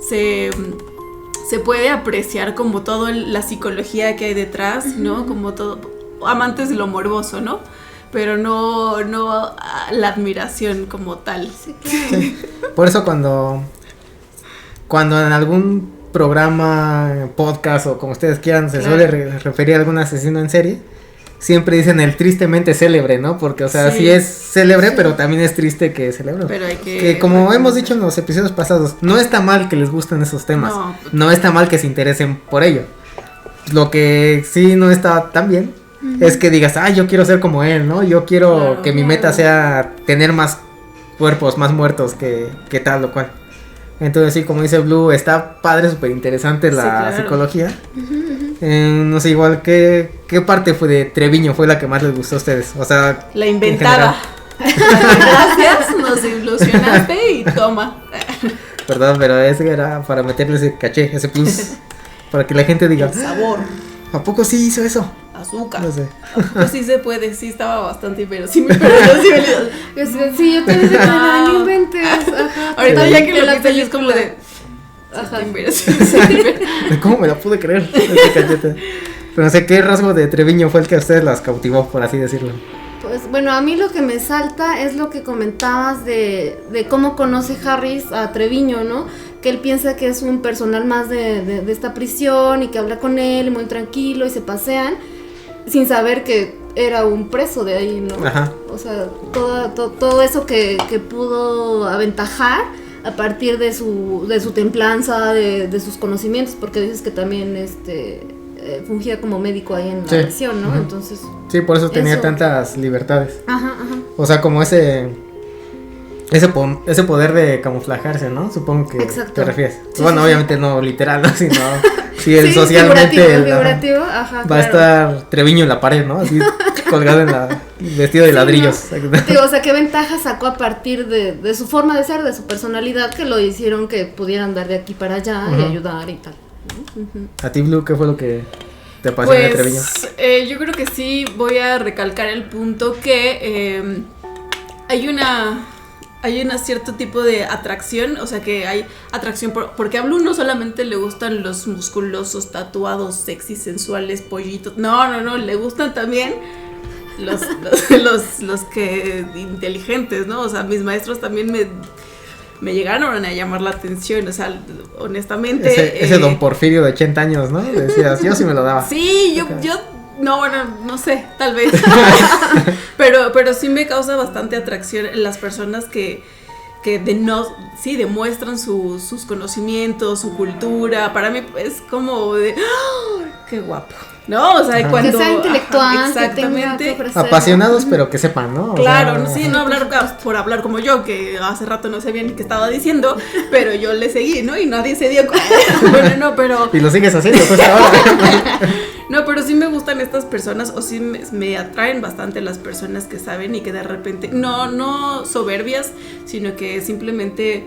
se puede apreciar como toda la psicología que hay detrás, ¿no? Como todo, amantes de lo morboso, ¿no? Pero no la admiración como tal. Sí, claro. Sí. Por eso cuando en algún programa, podcast o como ustedes quieran, se suele referir a algún asesino en serie, siempre dicen el tristemente célebre, ¿no? Porque, o sea, sí es célebre, pero también es triste que célebre. Pero hay que como hemos dicho en los episodios pasados, no está mal que les gusten esos temas, no está mal que se interesen por ello. Lo que sí no está tan bien es que digas, yo quiero ser como él, ¿no? Yo quiero que mi meta sea tener más cuerpos, más muertos que tal o cual. Entonces sí, como dice Blue, está padre, súper interesante la psicología. No sé, igual, ¿qué parte fue de Treviño fue la que más les gustó a ustedes? O sea, la inventada. Gracias, nos ilusionaste y toma. Perdón, pero ese era para meterle ese caché, ese plus, para que la gente diga, el sabor. ¿A poco sí hizo eso? Azúcar. No sé. Pues sí se puede, sí estaba bastante inverosímil, pero yo sí, yo también no inventes. Ajá. Ahorita ya que lo dices, es como de... Ajá. ¿Cómo me la pude creer? Pero no sé, ¿qué rasgo de Treviño fue el que a ustedes las cautivó, por así decirlo? Pues bueno, a mí lo que me salta es lo que comentabas de cómo conoce Harris a Treviño, ¿no? Que él piensa que es un personal más de esta prisión y que habla con él muy tranquilo y se pasean, sin saber que era un preso de ahí, ¿no? Ajá. O sea, todo eso que pudo aventajar a partir de su templanza, de sus conocimientos, porque dices que también fungía como médico ahí en la prisión, ¿no? Entonces... Sí, por eso tenía tantas libertades. Ajá. O sea, como ese poder de camuflajarse, ¿no? Supongo que te refieres. Sí, bueno, obviamente no literal, ¿no? Sino si él socialmente figurativo, ajá, va a estar Treviño en la pared, ¿no? Así colgado vestido de ladrillos. No. Digo, o sea, qué ventaja sacó a partir de su forma de ser, de su personalidad, que lo hicieron que pudiera andar de aquí para allá y ayudar y tal. ¿A ti, Blue, qué fue lo que te pasó de Treviño? Yo creo que sí voy a recalcar el punto que hay una cierto tipo de atracción, o sea que hay atracción porque a Blue no solamente le gustan los musculosos, tatuados, sexy, sensuales, pollitos, no, le gustan también los que inteligentes, ¿no? O sea, mis maestros también me llegaron a llamar la atención, o sea, honestamente. Ese don Porfirio de 80 años, ¿no? Decías, yo sí me lo daba. Sí, yo no, bueno, no sé, tal vez. pero sí me causa bastante atracción las personas que que demuestran sus conocimientos, su cultura. Para mí es como de ¡oh, qué guapo! ¿No? O sea, cuando que sea intelectual, exactamente, apasionados, pero que sepan, ¿no? Claro, sí, no hablar por hablar como yo, que hace rato no sabía ni qué estaba diciendo, pero yo le seguí, ¿no? Y nadie se dio cuenta. Bueno, no, pero... Y lo sigues haciendo, pues ahora. No, pero sí me gustan estas personas, o sí me atraen bastante las personas que saben y que de repente, no soberbias, sino que simplemente,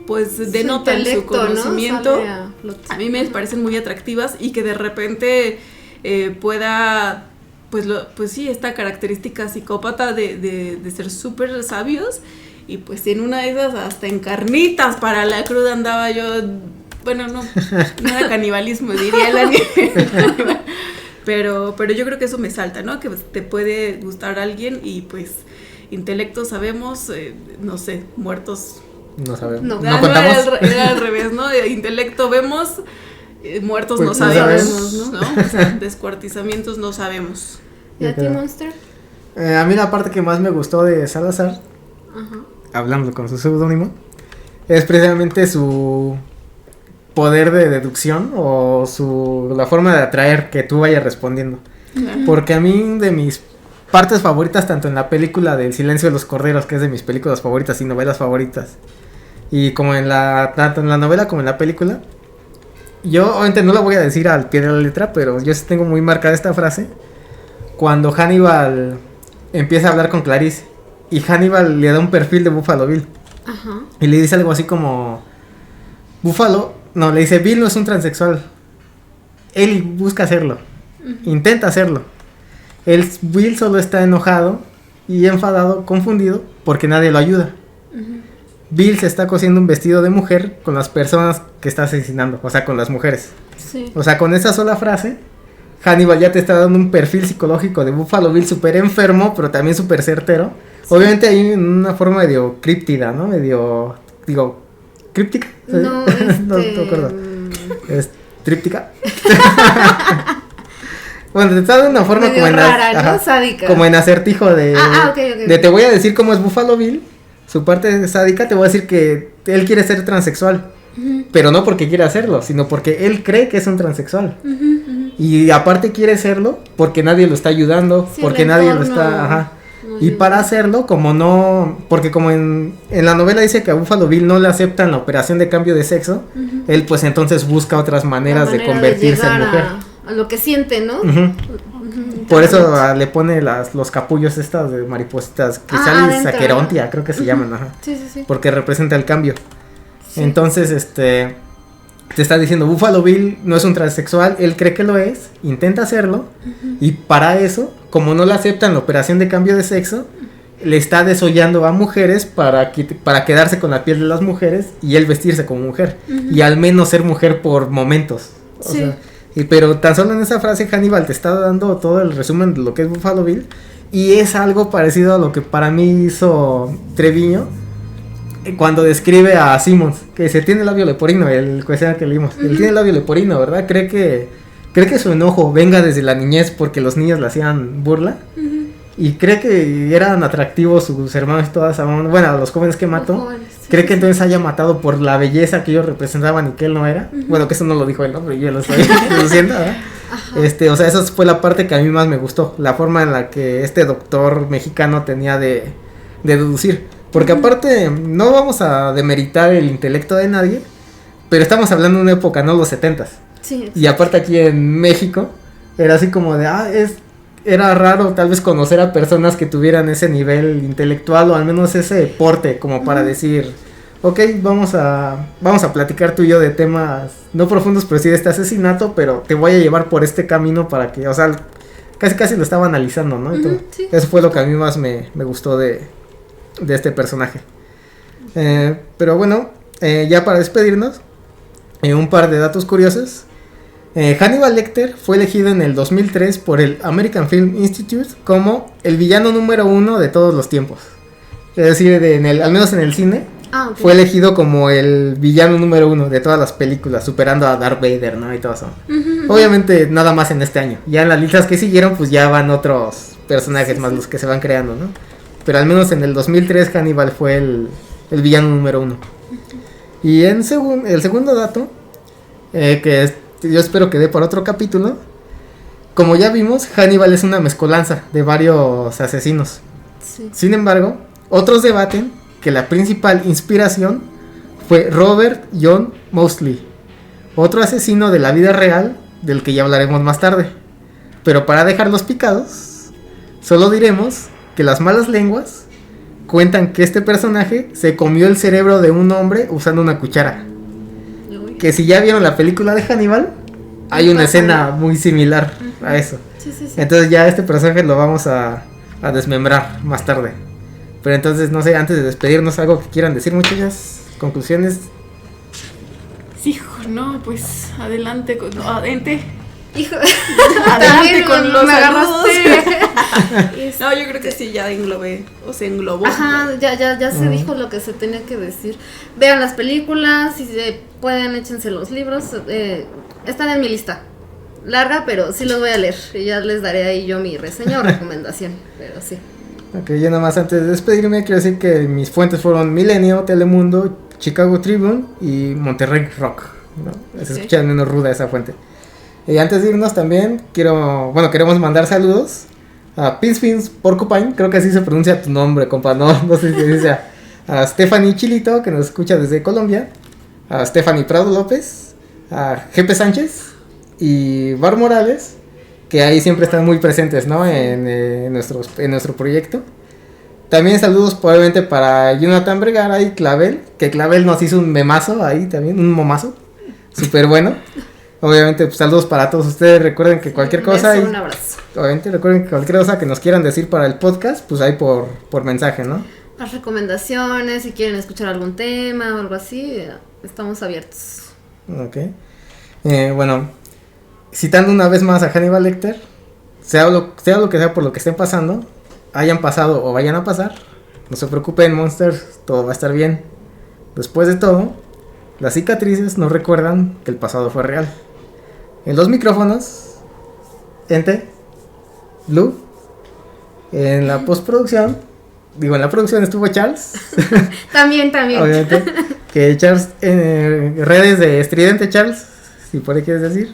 pues, denotan su conocimiento. ¿No? A mí me parecen muy atractivas y que de repente pueda, pues sí, esta característica psicópata de ser súper sabios. Y pues en una de esas hasta en carnitas para la cruda andaba yo. Bueno, no era canibalismo, diría el anime. Pero yo creo que eso me salta, ¿no? Que te puede gustar alguien y pues intelecto sabemos, no sé, muertos. No sabemos. No contamos. Era al revés, ¿no? Intelecto vemos, muertos pues no sabemos, ¿no? O sea, descuartizamientos no sabemos. ¿Y a ti, Monster? A mí la parte que más me gustó de Salazar, hablando con su seudónimo, es precisamente su poder de deducción o la forma de atraer que tú vayas respondiendo. Porque a mí de mis partes favoritas, tanto en la película del Silencio de los Corderos, que es de mis películas favoritas y novelas favoritas, y como tanto en la novela como en la película, yo obviamente no la voy a decir al pie de la letra, pero yo sí tengo muy marcada esta frase, cuando Hannibal empieza a hablar con Clarice, y Hannibal le da un perfil de Buffalo Bill, y le dice algo así como, le dice, Bill no es un transexual, él busca hacerlo, intenta hacerlo, Bill solo está enojado y enfadado, confundido, porque nadie lo ayuda. Bill se está cosiendo un vestido de mujer con las personas que está asesinando, o sea, con las mujeres. Sí. O sea, con esa sola frase, Hannibal ya te está dando un perfil psicológico de Buffalo Bill súper enfermo, pero también súper certero. Sí. Obviamente hay una forma medio críptida, ¿no? ¿Críptica? No, no te acuerdo. ¿Es tríptica? Bueno, te está dando una forma medio como rara, ¿no? Sádica. Como en Acertijo de... Okay. De te voy a decir cómo es Buffalo Bill, su parte sádica, te voy a decir que él quiere ser transexual, pero no porque quiere hacerlo, sino porque él cree que es un transexual. Y aparte quiere serlo porque nadie lo está ayudando, sí, porque nadie lo está... Y para hacerlo, porque como en la novela dice que a Buffalo Bill no le aceptan la operación de cambio de sexo, él pues entonces busca otras maneras de convertirse en mujer. A lo que siente, ¿no? Por eso le pone los capullos estas de maripositas, Chrysalis aquerontia, creo que se llaman, Sí. Porque representa el cambio. Sí. Entonces, te está diciendo, Buffalo Bill no es un transexual, él cree que lo es, intenta hacerlo, y para eso, como no le aceptan la operación de cambio de sexo, le está desollando a mujeres para quedarse con la piel de las mujeres y él vestirse como mujer, y al menos ser mujer por momentos. O sea, pero tan solo en esa frase Hannibal te está dando todo el resumen de lo que es Buffalo Bill, y es algo parecido a lo que para mí hizo Treviño cuando describe a Simmons, que se tiene el labio leporino, el cuestión que leímos, él tiene el labio leporino, ¿verdad? Cree que su enojo venga desde la niñez porque los niños le hacían burla, y cree que eran atractivos sus hermanos y todas, bueno, los jóvenes que mató, cree que entonces haya matado por la belleza que ellos representaban y que él no era, bueno, que eso no lo dijo él, ¿no? Pero yo lo estoy diciendo, ¿verdad? O sea, esa fue la parte que a mí más me gustó, la forma en la que este doctor mexicano tenía de deducir, porque aparte no vamos a demeritar el intelecto de nadie, pero estamos hablando de una época, no los 70s, y aparte aquí en México era así como de, era raro tal vez conocer a personas que tuvieran ese nivel intelectual o al menos ese porte como para decir, ok, vamos a platicar tú y yo de temas no profundos, pero sí de este asesinato, pero te voy a llevar por este camino para que, o sea, casi lo estaba analizando, ¿no? Entonces, eso fue lo que a mí más me gustó de este personaje. Pero bueno, ya para despedirnos, un par de datos curiosos. Hannibal Lecter fue elegido en el 2003 por el American Film Institute como el villano número 1 de todos los tiempos. Es decir, al menos en el cine, fue elegido como el villano número 1 de todas las películas, superando a Darth Vader, ¿no? Y todo eso. Obviamente nada más en este año. Ya en las listas que siguieron, pues ya van otros personajes más los que se van creando, ¿no? Pero al menos en el 2003 Hannibal fue el villano número 1. Y el segundo dato, yo espero que dé por otro capítulo. Como ya vimos, Hannibal es una mezcolanza de varios asesinos. Sí. Sin embargo, otros debaten que la principal inspiración fue Robert John Mosley, otro asesino de la vida real del que ya hablaremos más tarde. Pero para dejarlos picados, solo diremos que las malas lenguas cuentan que este personaje se comió el cerebro de un hombre usando una cuchara. Uy. Que si ya vieron la película de Hannibal, hay una escena muy similar a eso. Sí. Entonces ya este personaje lo vamos a desmembrar más tarde. Pero entonces, no sé, antes de despedirnos, algo que quieran decir, muchachas, conclusiones. Hijo, no, pues adelante, adelante. Hijo, Adelante también con los me agarraste. No, yo creo que sí, ya englobé, o se englobó. Ajá, ya se dijo lo que se tenía que decir. Vean las películas, si se pueden, échense los libros. Están en mi lista. Larga, pero sí los voy a leer. Y ya les daré ahí yo mi reseña o recomendación. Pero sí. Ok, yo nada más antes de despedirme quiero decir que mis fuentes fueron Milenio, Telemundo, Chicago Tribune y Monterrey Rock, ¿no? Se escucha menos ruda esa fuente. Y antes de irnos también queremos mandar saludos a Pins Porcupine, creo que así se pronuncia tu nombre, compa, no sé si dice a Stephanie Chilito, que nos escucha desde Colombia, a Stephanie Prado López, a Jepe Sánchez y Bar Morales, que ahí siempre están muy presentes, ¿no? En nuestro proyecto. También saludos probablemente para Jonathan Vergara y Clavel, que Clavel nos hizo un memazo ahí también, un momazo, súper bueno. Obviamente, pues, saludos para todos ustedes. Recuerden que cualquier cosa. Un abrazo. Obviamente, recuerden que cualquier cosa que nos quieran decir para el podcast, pues ahí por mensaje, ¿no? Las recomendaciones, si quieren escuchar algún tema o algo así, estamos abiertos. Ok. Bueno, citando una vez más a Hannibal Lecter, sea lo que sea por lo que estén pasando, hayan pasado o vayan a pasar, no se preocupen, Monsters, todo va a estar bien. Después de todo, las cicatrices nos recuerdan que el pasado fue real. En los micrófonos, Ente, Lu, en la postproducción, en la producción estuvo Charles. También. Obviamente, que Charles, redes de Estridente Charles, si por ahí quieres decir.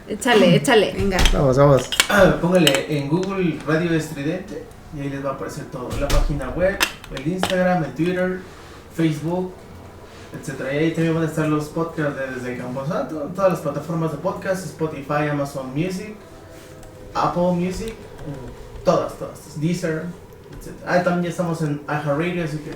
Échale. Venga. Vamos. Póngale en Google Radio Estridente y ahí les va a aparecer todo. La página web, el Instagram, el Twitter, Facebook, etcétera. Y ahí también van a estar los podcasts desde Camposanto, todas las plataformas de podcast, Spotify, Amazon Music, Apple Music, todas, Deezer, etcétera. También ya estamos en iHeartRadio, así que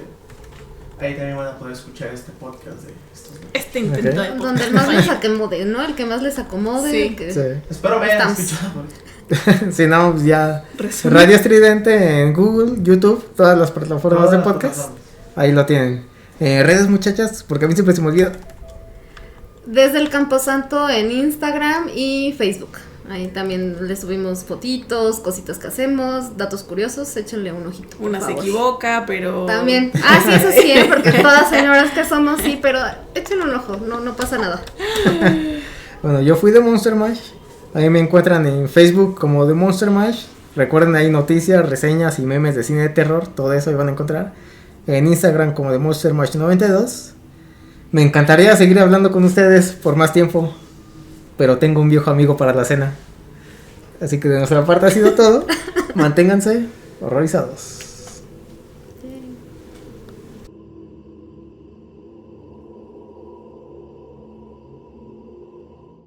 ahí también van a poder escuchar este podcast de estos días. Este intento de podcast. Donde el más les acomode, ¿no? El que más les acomode. Sí. Que... Sí. Espero me hayan Estamos. escuchado. Si no, pues ya. Resumen. Radio Estridente en Google, YouTube, todas las plataformas de podcast. Ahí lo tienen. Redes, muchachas, porque a mí siempre se me olvida. Desde el Camposanto en Instagram y Facebook. Ahí también le subimos fotitos, cositas que hacemos, datos curiosos, échenle un ojito. por Una se favor. equivoca, pero. También. Ah, sí, eso sí, porque todas señoras que somos, sí, pero échenle un ojo, no pasa nada. Bueno, yo fui de Monster Mash. Ahí me encuentran en Facebook como de Monster Mash. Recuerden ahí noticias, reseñas y memes de cine de terror. Todo eso ahí van a encontrar. En Instagram como de Monster Mash 92. Me encantaría seguir hablando con ustedes por más tiempo, pero tengo un viejo amigo para la cena. Así que de nuestra parte ha sido todo. Manténganse horrorizados.